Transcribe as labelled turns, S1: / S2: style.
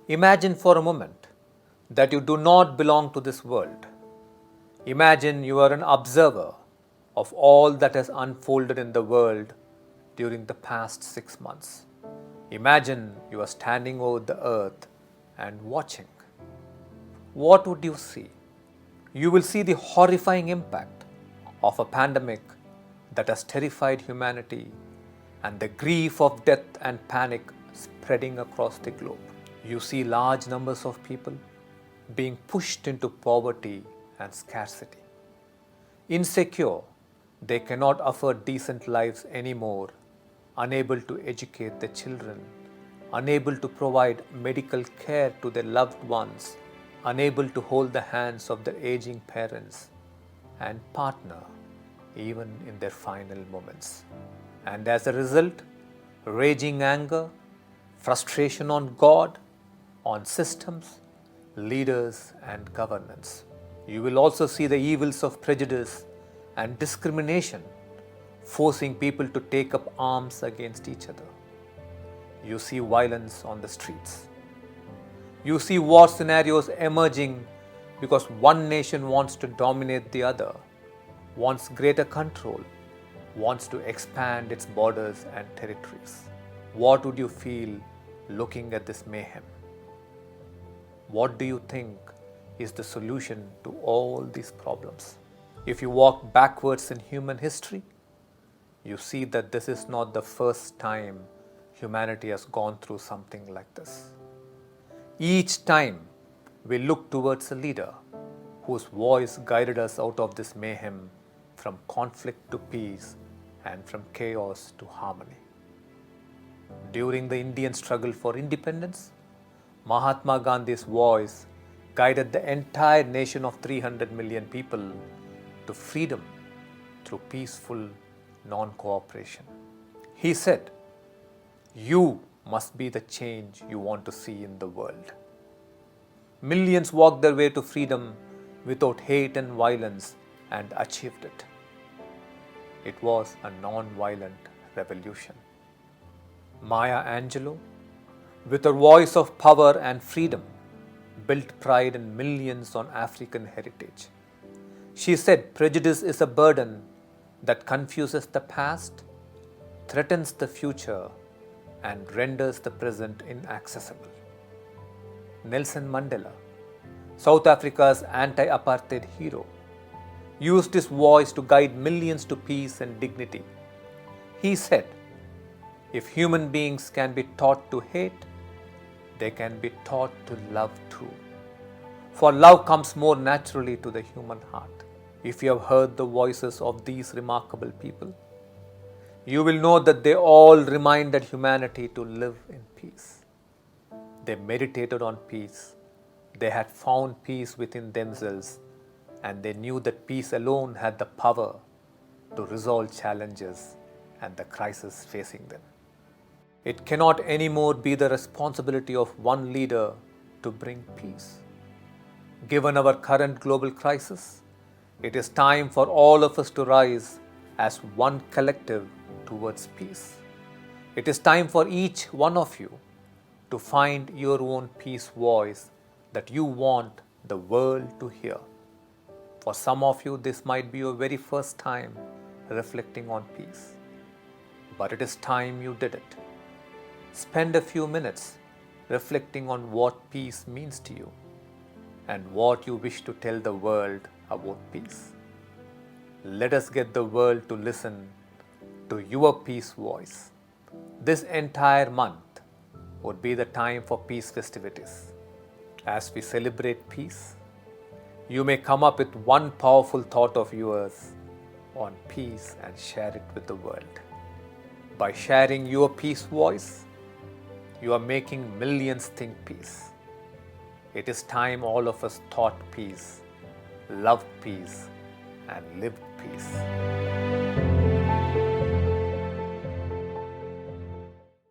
S1: Imagine for a moment that you do not belong to this world. Imagine you are an observer of all that has unfolded in the world during the past 6 months. Imagine you are standing over the earth and watching. What would you see? You will see the horrifying impact of a pandemic that has terrified humanity and the grief of death and panic spreading across the globe. You see large numbers of people being pushed into poverty and scarcity. Insecure, they cannot afford decent lives anymore, unable to educate their children, unable to provide medical care to their loved ones, unable to hold the hands of their aging parents and partner even in their final moments. And as a result, raging anger, frustration on God, on systems, leaders and governance. You will also see the evils of prejudice and discrimination, forcing people to take up arms against each other. You see violence on the streets. You see war scenarios emerging because one nation wants to dominate the other, wants greater control, wants to expand its borders and territories. What would you feel looking at this mayhem? What do you think is the solution to all these problems? If you walk backwards in human history, you see that this is not the first time humanity has gone through something like this. Each time we look towards a leader whose voice guided us out of this mayhem, from conflict to peace and from chaos to harmony. During the Indian struggle for independence, Mahatma Gandhi's voice guided the entire nation of 300 million people to freedom through peaceful non-cooperation. He said, "You must be the change you want to see in the world." Millions walked their way to freedom without hate and violence and achieved it. It was a non-violent revolution. Maya Angelou, with her voice of power and freedom, built pride in millions on African heritage. She said prejudice is a burden that confuses the past, threatens the future, and renders the present inaccessible. Nelson Mandela, South Africa's anti-apartheid hero, used his voice to guide millions to peace and dignity. He said, "If human beings can be taught to hate, they can be taught to love too. For love comes more naturally to the human heart." If you have heard the voices of these remarkable people, you will know that they all reminded humanity to live in peace. They meditated on peace. They had found peace within themselves, and they knew that peace alone had the power to resolve challenges and the crisis facing them. It cannot anymore be the responsibility of one leader to bring peace. Given our current global crisis, it is time for all of us to rise as one collective towards peace. It is time for each one of you to find your own peace voice that you want the world to hear. For some of you, this might be your very first time reflecting on peace. But it is time you did it. Spend a few minutes reflecting on what peace means to you and what you wish to tell the world about peace. Let us get the world to listen to your peace voice. This entire month would be the time for peace festivities. As we celebrate peace, you may come up with one powerful thought of yours on peace and share it with the world. By sharing your peace voice, you are making millions think peace. It is time all of us thought peace, loved peace, and lived peace.